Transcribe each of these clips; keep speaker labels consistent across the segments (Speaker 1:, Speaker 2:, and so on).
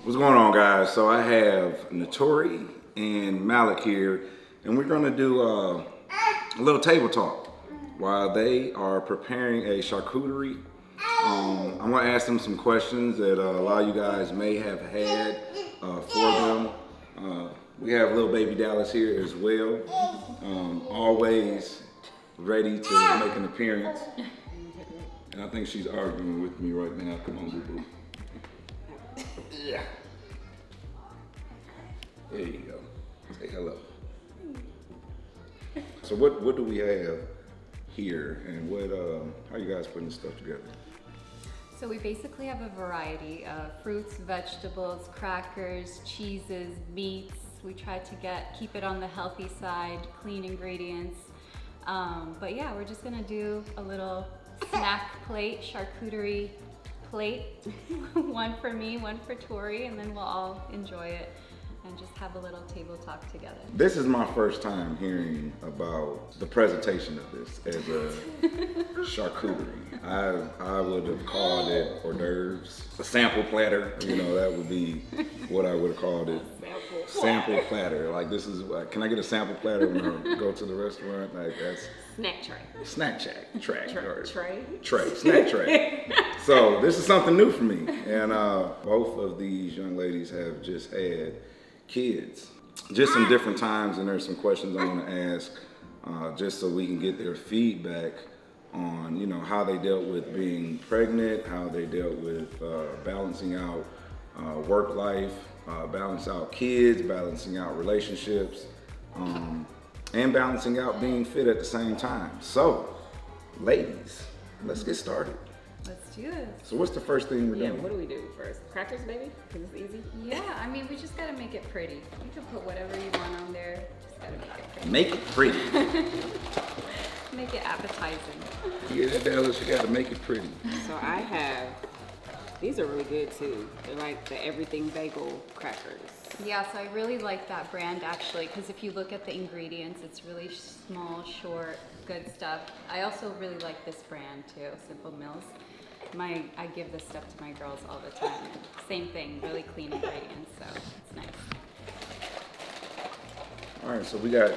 Speaker 1: What's going on, guys? So I have Turee and Malak here, and we're gonna do a little table talk while they are preparing a charcuterie. I'm gonna ask them some questions that a lot of you guys may have had for them. We have little baby Dallas here as well, always ready to make an appearance. And I think she's arguing with me right now. Come on, boo boo. Yeah. There you go. Say hello. So what do we have here, and how you guys putting this stuff together?
Speaker 2: So we basically have a variety of fruits, vegetables, crackers, cheeses, meats. We try to keep it on the healthy side, clean ingredients. But yeah, we're just gonna do a little snack plate, charcuterie plate. One for me, one for Tori, and then we'll all enjoy it and just have a little table talk together.
Speaker 1: This is my first time hearing about the presentation of this as a charcuterie. I would have called it hors d'oeuvres, a sample platter. You know, that would be what I would have called it. Sample platter. Like, this is, can I get a sample platter when I go to the restaurant? Like, that's
Speaker 2: Snack tray.
Speaker 1: snack tray.
Speaker 2: Tray.
Speaker 1: Snack tray. So this is something new for me, and both of these young ladies have just had kids, just some different times, and there's some questions I want to ask, just so we can get their feedback on, you know, how they dealt with being pregnant, how they dealt with balancing out work life, balance out kids, balancing out relationships, and balancing out being fit at the same time. So, ladies, let's get started.
Speaker 2: Let's do this.
Speaker 1: So what's the first thing we're
Speaker 3: Yeah,
Speaker 1: doing?
Speaker 3: what do we do first? Crackers, maybe? Because it's easy.
Speaker 2: Yeah, I mean, we just gotta make it pretty. You can put whatever you want on there. Just gotta make it pretty.
Speaker 1: Make it pretty.
Speaker 2: Make it appetizing.
Speaker 1: You hear that, Dallas? You gotta make it pretty.
Speaker 3: So I have, these are really good too. They're like the everything bagel crackers.
Speaker 2: Yeah, so I really like that brand actually, because if you look at the ingredients, it's really small, short, good stuff. I also really like this brand too, Simple Mills. I give this stuff to my girls all the time. Same thing, really clean ingredients, so it's nice.
Speaker 1: All right, so we got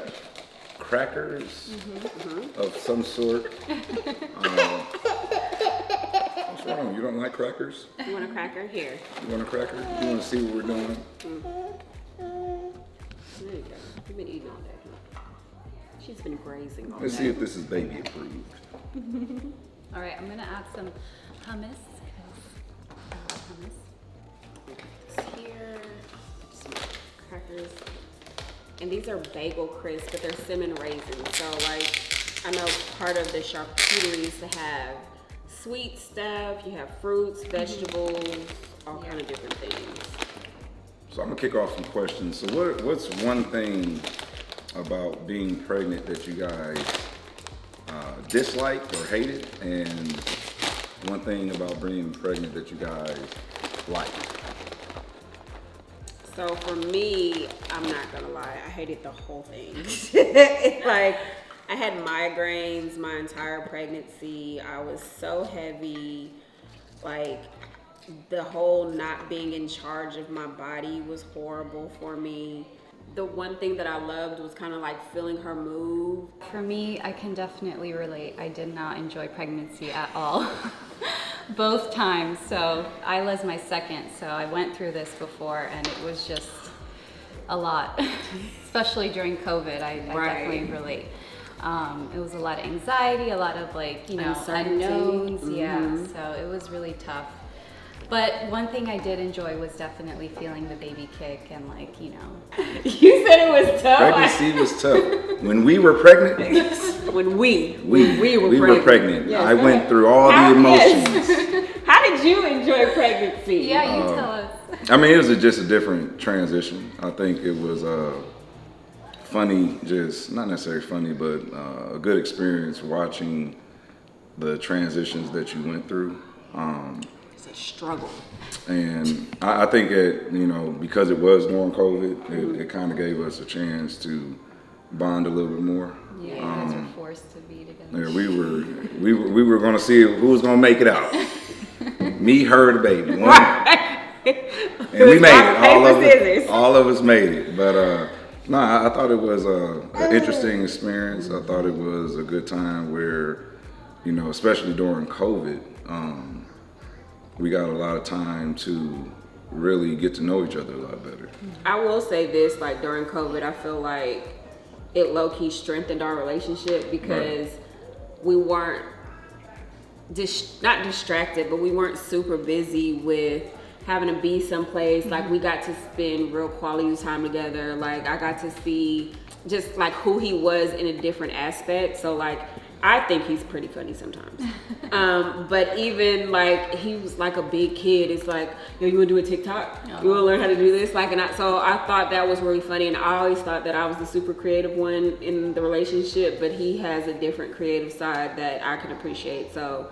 Speaker 1: crackers of some sort. What's wrong? You don't like crackers?
Speaker 3: You want a cracker? Here.
Speaker 1: You want a cracker? You want to see what we're doing?
Speaker 3: There you go. You've been eating all day. Huh? She's been grazing all
Speaker 1: Let's
Speaker 3: day.
Speaker 1: see if this is baby approved.
Speaker 2: All right, I'm gonna add some hummus, because I love hummus.
Speaker 3: Here, some crackers. And these are bagel crisps, but they're cinnamon raisins. So like, I know part of the charcuterie is to have sweet stuff, you have fruits, vegetables, all kind of different things.
Speaker 1: So I'm gonna kick off some questions. So what's one thing about being pregnant that you guys disliked or hated, and one thing about being pregnant that you guys liked?
Speaker 3: So for me, I'm not gonna lie, I hated the whole thing. Like, I had migraines my entire pregnancy. I was so heavy. Like, the whole not being in charge of my body was horrible for me. The one thing that I loved was kind of like feeling her move.
Speaker 2: For me, I can definitely relate. I did not enjoy pregnancy at all. Both times. So Isla's my second, so I went through this before, and it was just a lot, especially during COVID. I definitely relate. It was a lot of anxiety, a lot of
Speaker 3: Uncertainty.
Speaker 2: unknowns. Yeah, so it was really tough. But one thing I did enjoy was definitely feeling the baby kick and
Speaker 3: You said it was tough.
Speaker 1: Pregnancy was tough. When we were pregnant,
Speaker 3: When we
Speaker 1: were pregnant.
Speaker 3: Yes,
Speaker 1: I
Speaker 3: go
Speaker 1: went
Speaker 3: ahead.
Speaker 1: through all the emotions.
Speaker 3: Yes. How did you enjoy pregnancy?
Speaker 2: Yeah, you tell us.
Speaker 1: I mean, it was just a different transition. I think it was funny, just not necessarily funny, but a good experience watching the transitions that you went through.
Speaker 3: It's a struggle.
Speaker 1: And I think because it was during COVID, it kind of gave us a chance to bond a little bit more.
Speaker 2: Yeah, you guys were forced to be together.
Speaker 1: Yeah, we were going to see who was going to make it out. Me, her, the baby. And we made
Speaker 3: rock,
Speaker 1: it.
Speaker 3: paper, scissors.
Speaker 1: All of us made it. But no, I thought it was an interesting experience. I thought it was a good time where, you know, especially during COVID, we got a lot of time to really get to know each other a lot better.
Speaker 3: I will say this, like during COVID, I feel like it low-key strengthened our relationship because we weren't not distracted, but we weren't super busy with having to be someplace. Like we got to spend real quality time together. Like I got to see just like who he was in a different aspect. So like I think he's pretty funny sometimes. But even like he was like a big kid. It's like, yo, you wanna do a TikTok? You wanna learn how to do this? Like, so I thought that was really funny, and I always thought that I was the super creative one in the relationship, but he has a different creative side that I can appreciate. So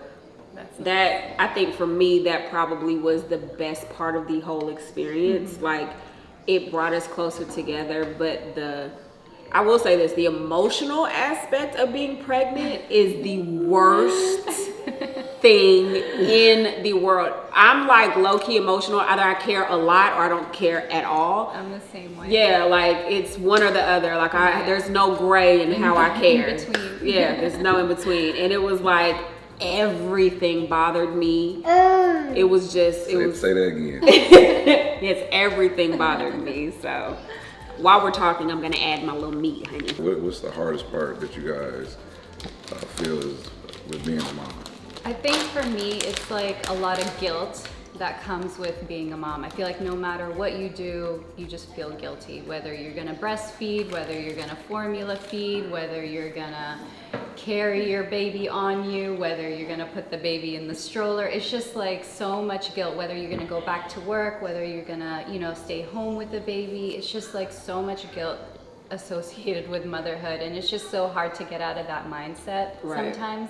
Speaker 3: that, I think for me, that probably was the best part of the whole experience. Like it brought us closer together, but I will say this, the emotional aspect of being pregnant is the worst thing in the world. I'm like low-key emotional. Either I care a lot or I don't care at all.
Speaker 2: I'm the same way.
Speaker 3: Yeah, like it's one or the other. Like there's no gray in how I care.
Speaker 2: In between.
Speaker 3: Yeah, there's no in between. And it was like everything bothered me. It was just,
Speaker 1: Say that again.
Speaker 3: yes, everything bothered me. So while we're talking, I'm gonna add my little meat, honey.
Speaker 1: What's the hardest part that you guys feel is with being a mom?
Speaker 2: I think for me, it's like a lot of guilt that comes with being a mom. I feel like no matter what you do, you just feel guilty. Whether you're gonna breastfeed, whether you're gonna formula feed, whether you're gonna carry your baby on you, whether you're gonna put the baby in the stroller. It's just like so much guilt, whether you're gonna go back to work, whether you're gonna, you know, stay home with the baby. It's just like so much guilt associated with motherhood, and it's just so hard to get out of that mindset sometimes.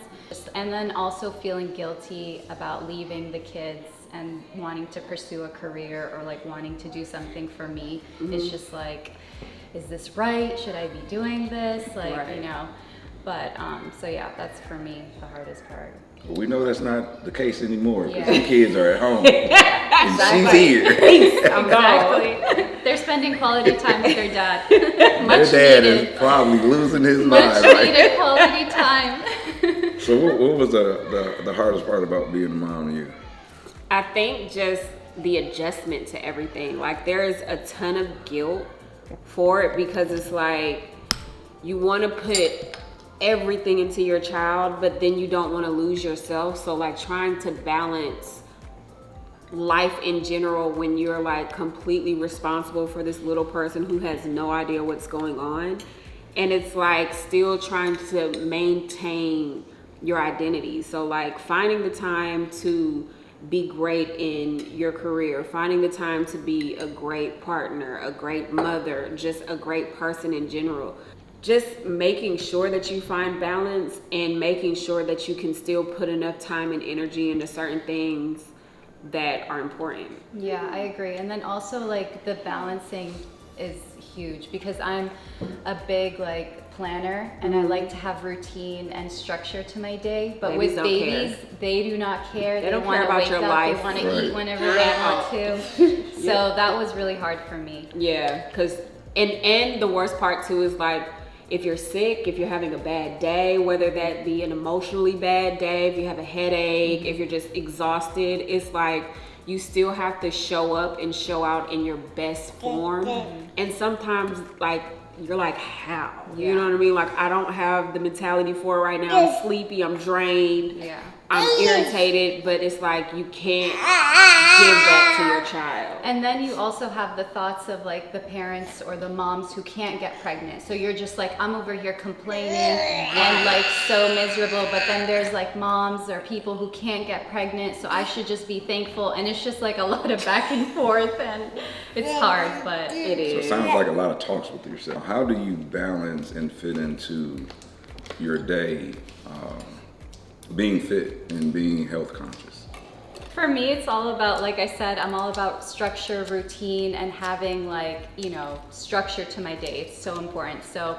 Speaker 2: And then also feeling guilty about leaving the kids and wanting to pursue a career or like wanting to do something for me. It's just like, is this right? Should I be doing this? Like, you know, but so yeah, that's for me the hardest part.
Speaker 1: Well, we know that's not the case anymore because
Speaker 2: Yeah.
Speaker 1: the kids are at home and she's here.
Speaker 2: Exactly. They're spending quality time with their dad.
Speaker 1: Their
Speaker 2: Much
Speaker 1: dad
Speaker 2: needed.
Speaker 1: is probably losing his
Speaker 2: Much
Speaker 1: mind right
Speaker 2: needed quality time.
Speaker 1: So what was the hardest part about being a mom to you?
Speaker 3: I think just the adjustment to everything. Like there's a ton of guilt for it because it's like you want to put everything into your child, but then you don't want to lose yourself. So like trying to balance life in general when you're like completely responsible for this little person who has no idea what's going on. And it's like still trying to maintain your identity. So like finding the time to be great in your career, finding the time to be a great partner, a great mother, just a great person in general. Just making sure that you find balance and making sure that you can still put enough time and energy into certain things that are important.
Speaker 2: Yeah, I agree. And then also like the balancing is huge because I'm a big like planner and I like to have routine and structure to my day. But
Speaker 3: Babies
Speaker 2: with
Speaker 3: don't
Speaker 2: babies,
Speaker 3: care.
Speaker 2: they do not care.
Speaker 3: They don't
Speaker 2: wanna
Speaker 3: care about
Speaker 2: wake
Speaker 3: your
Speaker 2: up,
Speaker 3: life.
Speaker 2: They want to
Speaker 1: Right.
Speaker 2: eat whenever they want to. So that was really hard for me.
Speaker 3: Yeah, because and the worst part too is like if you're sick, if you're having a bad day, whether that be an emotionally bad day, if you have a headache, if you're just exhausted, it's like you still have to show up and show out in your best form. And sometimes like you're like, how? You know what I mean? Like I don't have the mentality for it right now. I'm sleepy, I'm drained.
Speaker 2: Yeah.
Speaker 3: I'm irritated, but it's like you can't give that to your child.
Speaker 2: And then you also have the thoughts of like the parents or the moms who can't get pregnant. So you're just like, I'm over here complaining and like so miserable. But then there's like moms or people who can't get pregnant. So I should just be thankful. And it's just like a lot of back and forth and it's hard, but
Speaker 3: It
Speaker 1: So it
Speaker 3: is.
Speaker 1: sounds like a lot of talks with yourself. How do you balance and fit into your day being fit and being health conscious?
Speaker 2: for me, it's all about, like I said, I'm all about structure, routine, and having like, you know, structure to my day. It's so important. So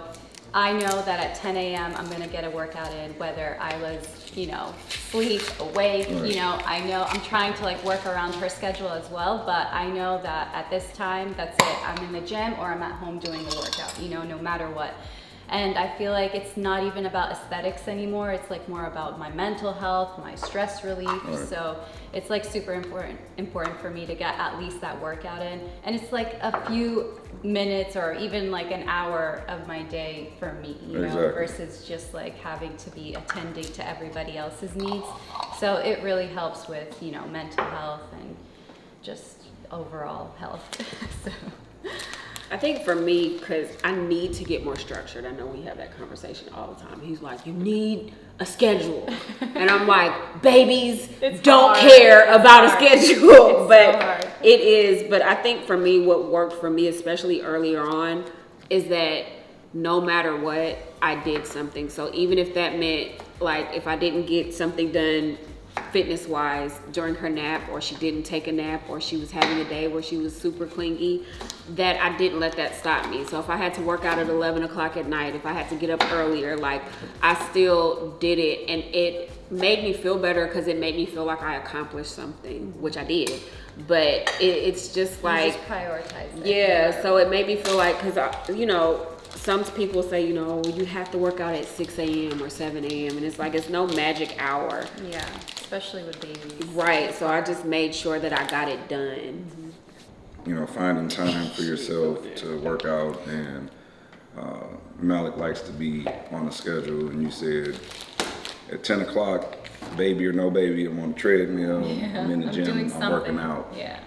Speaker 2: I know that at 10 a.m. I'm gonna get a workout in, whether I was, sleep, awake, I know I'm trying to like work around her schedule as well, but I know that at this time, that's it. I'm in the gym or I'm at home doing the workout, no matter what. And I feel like it's not even about aesthetics anymore. It's like more about my mental health, my stress relief.
Speaker 1: Right.
Speaker 2: So it's like super important for me to get at least that workout in. And it's like a few minutes or even like an hour of my day for me,
Speaker 1: Exactly.
Speaker 2: versus just like having to be attending to everybody else's needs. So it really helps with, mental health and just overall health. So.
Speaker 3: I think for me, because I need to get more structured. I know we have that conversation all the time. He's like, you need a schedule. And I'm like, babies don't care about a schedule. But it is. But I think for me, what worked for me, especially earlier on, is that no matter what, I did something. So even if that meant, like, if I didn't get something done fitness wise during her nap, or she didn't take a nap, or she was having a day where she was super clingy, that I didn't let that stop me. So if I had to work out at 11 o'clock at night, if I had to get up earlier, like, I still did it, and it made me feel better because it made me feel like I accomplished something, which I did. But it's just like,
Speaker 2: just prioritize it.
Speaker 3: Yeah, so it made me feel like, because some people say, you have to work out at 6 a.m. or 7 a.m. And it's like, it's no magic hour.
Speaker 2: Yeah, especially with babies.
Speaker 3: Right, so I just made sure that I got it done.
Speaker 1: Finding time for yourself to work out, and Malik likes to be on a schedule, and you said at 10 o'clock, baby or no baby, I'm on the treadmill, I'm in the gym, I'm working out.
Speaker 2: Yeah.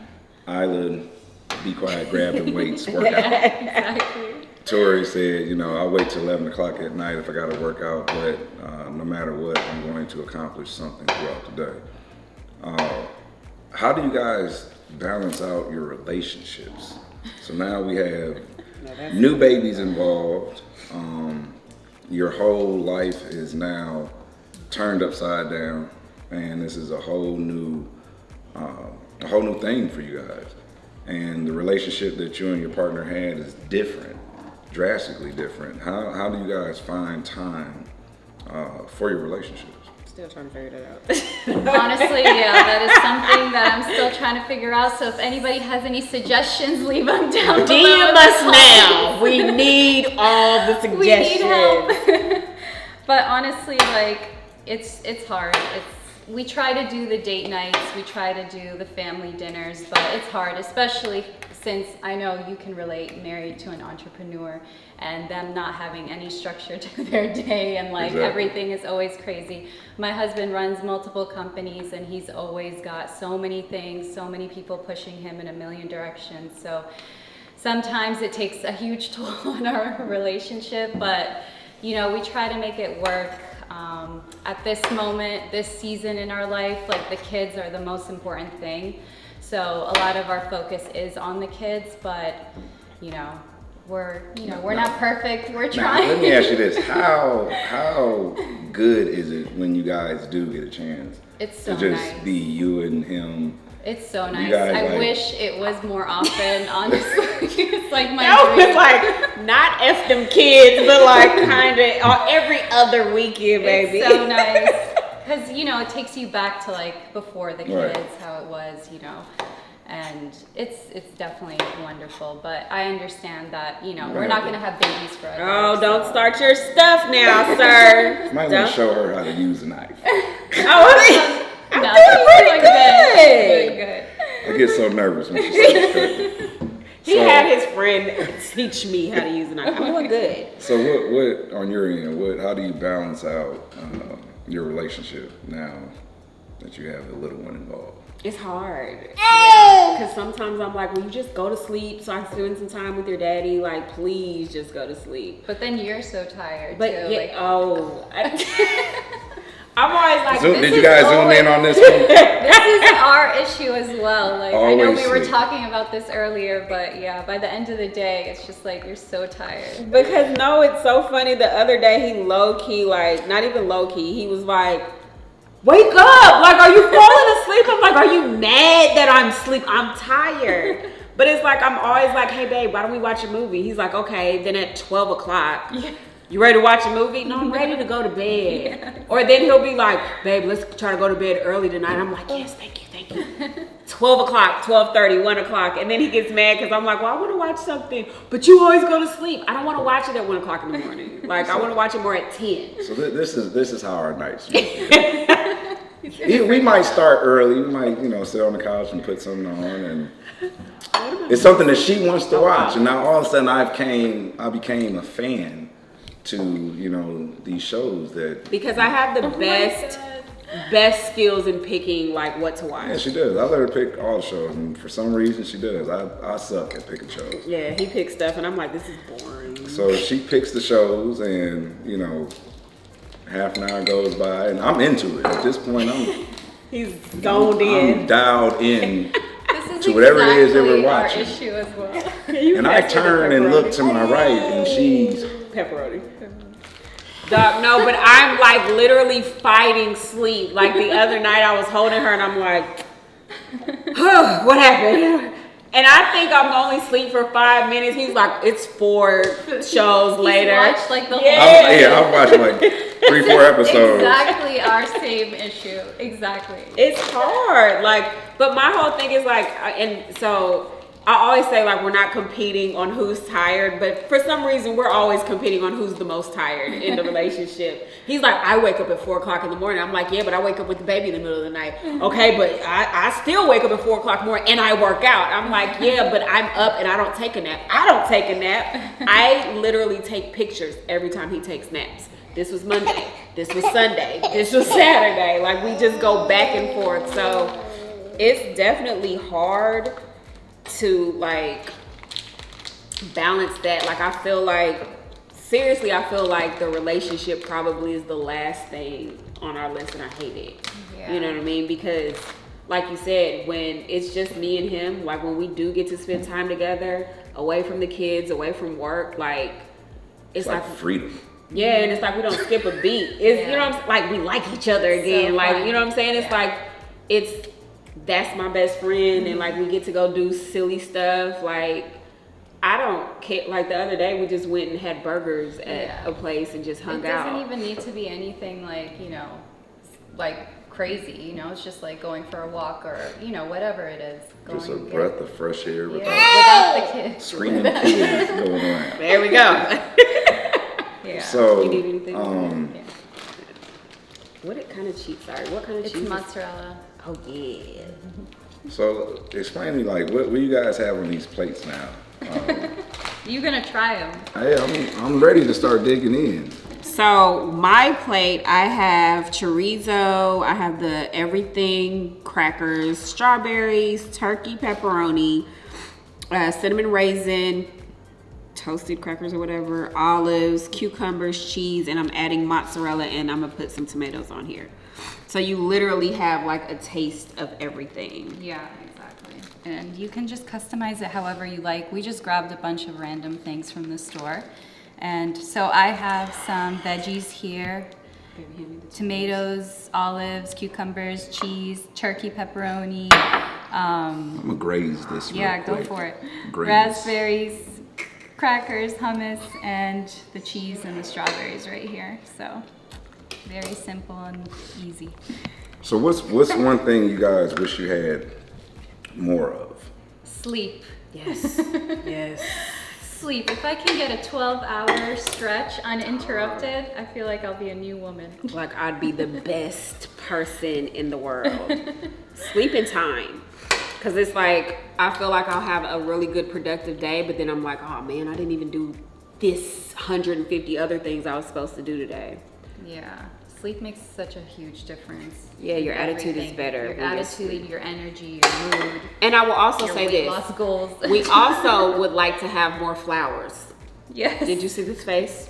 Speaker 1: Isla, be quiet, grab the weights, work out.
Speaker 2: Exactly.
Speaker 1: Tori said, I'll wait till 11 o'clock at night if I got to work out, but no matter what, I'm going to accomplish something throughout the day. How do you guys balance out your relationships? So now we have new babies involved. Your whole life is now turned upside down, and this is a whole new thing for you guys. And the relationship that you and your partner had is different. Drastically different. How do you guys find time for your relationships?
Speaker 3: Still trying to figure that out.
Speaker 2: Honestly, yeah, that is something that I'm still trying to figure out. So if anybody has any suggestions, leave them down below.
Speaker 3: DM us now. We need all the suggestions.
Speaker 2: We need help. But honestly, like, it's hard. We try to do the date nights, we try to do the family dinners, but it's hard, especially since I know you can relate, married to an entrepreneur, and them not having any structure to their day, and like
Speaker 1: Exactly.
Speaker 2: Everything is always crazy. My husband runs multiple companies, and he's always got so many things, so many people pushing him in a million directions. So sometimes it takes a huge toll on our relationship, but we try to make it work. At this moment, this season in our life, like, the kids are the most important thing. So a lot of our focus is on the kids, but we're not perfect. We're trying.
Speaker 1: Now, let me ask you this: how good is it when you guys do get a chance
Speaker 2: It's so
Speaker 1: to just
Speaker 2: nice.
Speaker 1: be you and him?
Speaker 2: It's so nice.
Speaker 1: guys,
Speaker 2: I
Speaker 1: like-
Speaker 2: wish it was more often, honestly. It's like my
Speaker 3: That
Speaker 2: dream.
Speaker 3: was like, not F them kids, but like kind of every other weekend, baby.
Speaker 2: It's so nice. Because, it takes you back to like before the kids,
Speaker 1: Right.
Speaker 2: how it was, and it's definitely wonderful. But I understand that, we're not going to have babies forever.
Speaker 3: Oh, don't
Speaker 2: so-
Speaker 3: start your stuff now, sir.
Speaker 1: Might want
Speaker 3: Don't-
Speaker 1: to show her how to use a knife.
Speaker 3: Oh, I'm
Speaker 2: No,
Speaker 3: doing
Speaker 2: she's
Speaker 3: pretty
Speaker 2: doing
Speaker 3: good.
Speaker 2: Doing good.
Speaker 1: I get so nervous when she says that.
Speaker 3: He had his friend teach me how to use a knife. I'm doing good.
Speaker 1: So what on your end? How do you balance out your relationship now that you have a little one involved?
Speaker 3: It's hard. Because sometimes I'm like, will you just go to sleep so I can spend some time with your daddy? Like, please just go to sleep.
Speaker 2: But then you're so tired,
Speaker 3: But
Speaker 2: too.
Speaker 3: yeah,
Speaker 2: like,
Speaker 3: I'm always like,
Speaker 1: Zoom,
Speaker 3: this
Speaker 1: did
Speaker 3: is
Speaker 1: you guys zoom in on this one?
Speaker 2: this is our issue as well. Like, I know
Speaker 1: Always
Speaker 2: we were
Speaker 1: sleep.
Speaker 2: talking about this earlier, but yeah, by the end of the day, it's just like you're so tired.
Speaker 3: Because no, it's so funny. The other day, he low key, like, not even low key, he was like, wake up! Like, are you falling asleep? I'm like, are you mad that I'm asleep? I'm tired. But it's like, I'm always like, hey babe, why don't we watch a movie? He's like, okay. Then at 12 o'clock, You ready to watch a movie? No, I'm ready to go to bed. Yeah. Or then he'll be like, babe, let's try to go to bed early tonight. I'm like, yes, thank you. 12 o'clock, 12:30, 1 o'clock. And then he gets mad because I'm like, well, I want to watch something. But you always go to sleep. I don't want to watch it at 1 o'clock in the morning. Like, I want to watch it more at 10. So
Speaker 1: this is how our nights we might start early. We might, sit on the couch and put something on, and it's something that she wants to watch. And now all of a sudden I became a fan to these shows that
Speaker 3: because I have the best skills in picking like what to watch.
Speaker 1: Yeah, she does. I let her pick all the shows, and for some reason she does. I suck at picking shows.
Speaker 3: Yeah, he picks stuff, and I'm like, this is boring.
Speaker 1: So she picks the shows, and half an hour goes by, and I'm into it. At this point,
Speaker 3: he's zoned in.
Speaker 1: I'm dialed in
Speaker 2: This is
Speaker 1: to whatever it is that we're
Speaker 2: our
Speaker 1: watching.
Speaker 2: issue as well.
Speaker 1: And I turn and look to my right, and she's
Speaker 3: pepperoni. Dog, no, but I'm like literally fighting sleep. Like the other night, I was holding her, and I'm like, what happened? And I think I'm only asleep for 5 minutes. He's like, it's 4 shows later.
Speaker 2: Watched like the whole
Speaker 1: I've watched like 3-4 episodes.
Speaker 2: Exactly our same issue. Exactly.
Speaker 3: It's hard. But my whole thing is and so I always say we're not competing on who's tired, but for some reason we're always competing on who's the most tired in the relationship. He's like, I wake up at 4 o'clock in the morning. I'm like, yeah, but I wake up with the baby in the middle of the night. Okay, but I still wake up at 4 o'clock in the morning and I work out. I'm like, yeah, but I'm up and I don't take a nap. I don't take a nap. I literally take pictures every time he takes naps. This was Monday. This was Sunday. This was Saturday. We just go back and forth. So it's definitely hard to balance that. I feel like the relationship probably is the last thing on our list, and I hate it. Yeah. You know what I mean? Because like you said, when it's just me and him, when we do get to spend time together, away from the kids, away from work, it's like freedom. Yeah, and it's we don't skip a beat. It's you know what I'm saying? We like each other again. So you know what I'm saying? It's that's my best friend, and we get to go do silly stuff. I don't care. The other day we just went and had burgers at a place and just hung out. It
Speaker 2: doesn't even need to be anything crazy. It's just going for a walk or whatever it is.
Speaker 1: Just a breath of fresh air
Speaker 2: without the kids.
Speaker 1: Screaming kids going around.
Speaker 3: There we go.
Speaker 2: Yeah.
Speaker 1: So
Speaker 3: you need anything? What kind of cheese? Sorry, what kind of cheese?
Speaker 2: It's mozzarella.
Speaker 3: Oh yeah.
Speaker 1: So explain to me what you guys have on these plates now.
Speaker 2: You gonna try them?
Speaker 1: I'm ready to start digging in.
Speaker 3: So my plate, I have chorizo, I have the everything crackers, strawberries, turkey pepperoni, cinnamon raisin, toasted crackers or whatever, olives, cucumbers, cheese, and I'm adding mozzarella, and I'm gonna put some tomatoes on here. So you literally have a taste of everything.
Speaker 2: Yeah, exactly. And you can just customize it however you like. We just grabbed a bunch of random things from the store. And so I have some veggies here. Tomatoes, olives, cucumbers, cheese, turkey pepperoni.
Speaker 1: I'm gonna graze this.
Speaker 2: Yeah, go for it.
Speaker 1: Graze.
Speaker 2: Raspberries, crackers, hummus, and the cheese and the strawberries right here. So very simple and easy.
Speaker 1: So what's one thing you guys wish you had more of?
Speaker 2: Sleep.
Speaker 3: Yes. Yes.
Speaker 2: Sleep. If I can get a 12-hour stretch uninterrupted, I feel like I'll be a new woman.
Speaker 3: I'd be the best person in the world. Sleeping time. Because it's I feel like I'll have a really good productive day, but then I'm like, oh man, I didn't even do this 150 other things I was supposed to do today.
Speaker 2: Yeah. Sleep makes such a huge difference.
Speaker 3: Yeah, your attitude is better.
Speaker 2: Your attitude, your energy, your mood.
Speaker 3: And I will also say
Speaker 2: weight loss goals.
Speaker 3: We also would like to have more flowers.
Speaker 2: Yes.
Speaker 3: Did you see this face?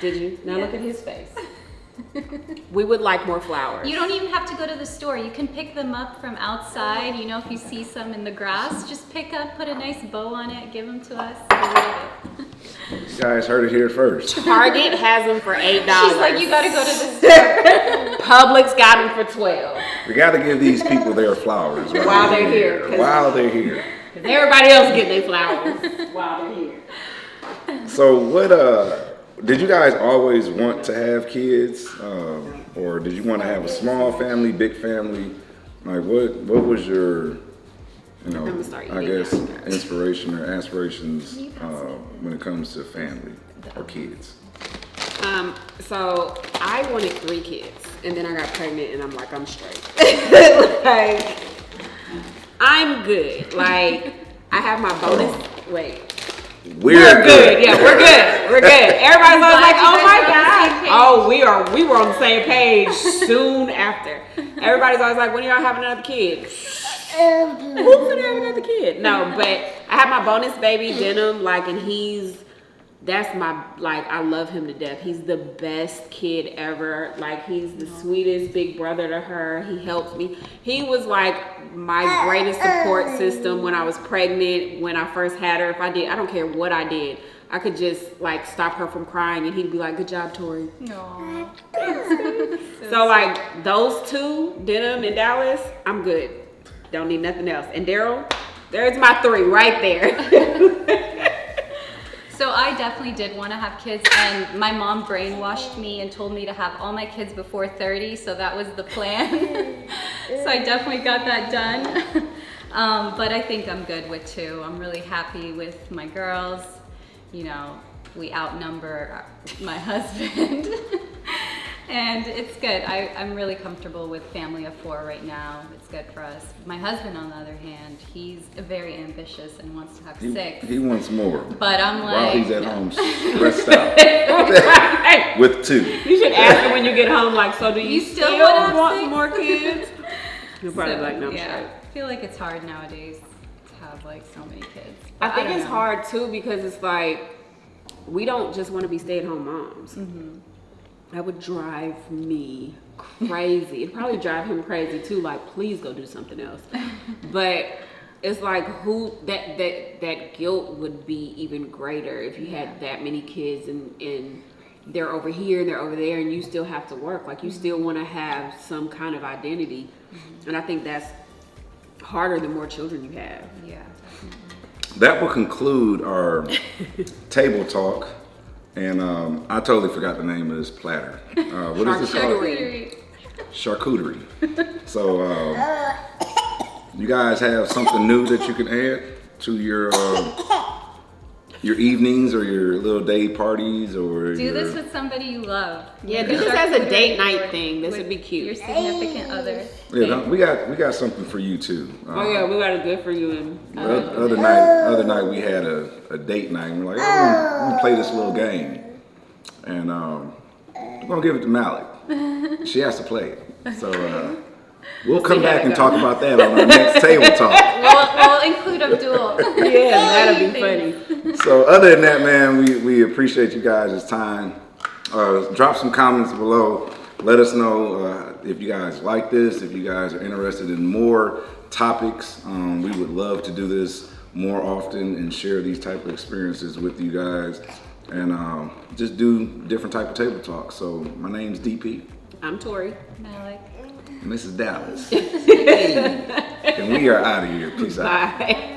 Speaker 3: Did you? Now look at his face. We would like more flowers.
Speaker 2: You don't even have to go to the store. You can pick them up from outside. If you see some in the grass, just pick up, put a nice bow on it, give them to us. We love it.
Speaker 1: You guys heard it here first.
Speaker 3: Target has them for $8.
Speaker 2: She's like, you gotta go to the store.
Speaker 3: Publix got them for $12.
Speaker 1: We gotta give these people their flowers
Speaker 3: while they're here.
Speaker 1: While they're here.
Speaker 3: Everybody else getting their flowers while they're here.
Speaker 1: So what Did you guys always want to have kids, or did you want to have a small family, big family? Like, what was your, I guess, inspiration or aspirations when it comes to family or kids?
Speaker 3: So I wanted 3 kids, and then I got pregnant, and I'm like, I'm straight. Like, I'm good. Like, I have my bonus. Wait.
Speaker 1: We're good.
Speaker 3: Yeah, we're good. We're good. Everybody's always like, oh my God. Oh, we were on the same page soon after. Everybody's always like, when are y'all having another kid? Who's gonna have another kid? No, but I have my bonus baby, Denim, like, and that's my, like, I love him to death. He's the best kid ever. Like, he's the sweetest big brother to her. He helps me. He was like my greatest support system when I was pregnant, when I first had her. I don't care what I did. I could just like stop her from crying and he'd be like, good job, Tori.
Speaker 2: No.
Speaker 3: So like those 2, Denim and Dallas, I'm good. Don't need nothing else. And Daryl, there's my 3 right there.
Speaker 2: So I definitely did want to have kids, and my mom brainwashed me and told me to have all my kids before 30, so that was the plan. So I definitely got that done. But I think I'm good with 2. I'm really happy with my girls. You know, we outnumber my husband. And it's good. I'm really comfortable with family of 4 right now. It's good for us. My husband, on the other hand, he's very ambitious and wants to have 6.
Speaker 1: He wants more.
Speaker 2: But I'm like,
Speaker 1: while he's at home stressed out with 2.
Speaker 3: You should ask him when you get home, like, so do you still want
Speaker 2: 6?
Speaker 3: some more kids? You're probably like, no, I'm
Speaker 2: yeah,
Speaker 3: straight.
Speaker 2: I feel like it's hard nowadays to have like so many kids.
Speaker 3: I think
Speaker 2: don't
Speaker 3: it's
Speaker 2: know.
Speaker 3: hard too because it's like we don't just want to be stay-at-home moms.
Speaker 2: Mm-hmm.
Speaker 3: That would drive me crazy. It'd probably drive him crazy too. Like, please go do something else. But it's like that guilt would be even greater if you had that many kids and they're over here and they're over there and you still have to work. Like, you still want to have some kind of identity. Mm-hmm. And I think that's harder the more children you have.
Speaker 2: Yeah, definitely.
Speaker 1: That will conclude our table talk. And I totally forgot the name of this platter. What is this called? Charcuterie. So you guys have something new that you can add to your evenings or your little day parties, or
Speaker 2: do this with somebody you love.
Speaker 3: Yeah, do this as a date night thing. This would be cute.
Speaker 2: Your significant other.
Speaker 1: Yeah, we got something for you too.
Speaker 3: Oh yeah, we got a good for you.
Speaker 1: Other night we had a date night. And we're like, we're gonna play this little game, and we're gonna give it to Malak. She has to play it. So we'll come back and talk about that on our next table talk.
Speaker 2: We'll include Abdul.
Speaker 3: Yeah, that'll be funny.
Speaker 1: So other than that, man, we appreciate you guys' time. Drop some comments below. Let us know if you guys like this, if you guys are interested in more topics. We would love to do this more often and share these type of experiences with you guys, and just do different type of table talk. So my name's DP.
Speaker 3: I'm Tori.
Speaker 2: Malak.
Speaker 1: And this is Dallas. And we are out of here. Peace out.
Speaker 3: Bye.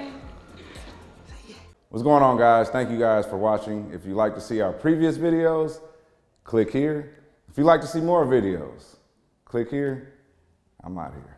Speaker 1: What's going on, guys? Thank you guys for watching. If you'd like to see our previous videos, click here. If you'd like to see more videos, click here. I'm out of here.